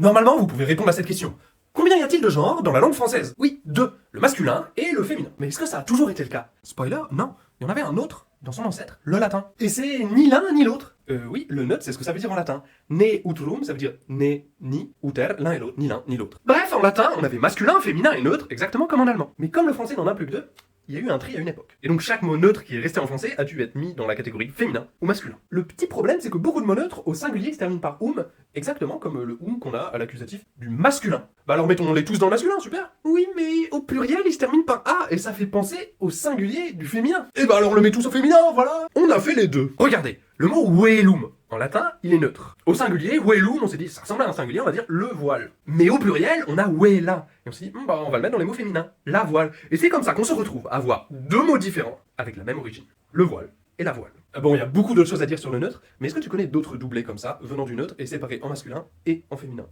Normalement, vous pouvez répondre à cette question. Combien y a-t-il de genres dans la langue française? Oui, deux. Le masculin et le féminin. Mais est-ce que ça a toujours été le cas? Spoiler, non. Il y en avait un autre dans son ancêtre, le latin. Et c'est ni l'un ni l'autre. Oui, le neutre, c'est ce que ça veut dire en latin. Ne utrum, ça veut dire ne, ni, uter, l'un et l'autre, ni l'un ni l'autre. Bref, en latin, on avait masculin, féminin et neutre, exactement comme en allemand. Mais comme le français n'en a plus que deux, il y a eu un tri à une époque. Et donc chaque mot neutre qui est resté en français a dû être mis dans la catégorie féminin ou masculin. Le petit problème, c'est que beaucoup de mots neutres au singulier se terminent par exactement comme le qu'on a à l'accusatif du masculin. Bah alors mettons-les tous dans le masculin, super. Oui, mais au pluriel, ils se terminent par a, et ça fait penser au singulier du féminin. Et bah alors le met tous au féminin, voilà. On a fait les deux. Regardez, le mot velum, en latin, il est neutre. Au singulier, velum, on s'est dit, ça ressemble à un singulier, on va dire le voile. Mais au pluriel, on a vela. Et on s'est dit, bah on va le mettre dans les mots féminins, la voile. Et c'est comme ça qu'on se retrouve à avoir deux mots différents, avec la même origine. Le voile et la voile. Bon, il y a beaucoup d'autres choses à dire sur le neutre, mais est-ce que tu connais d'autres doublés comme ça, venant du neutre et séparés en masculin et en féminin?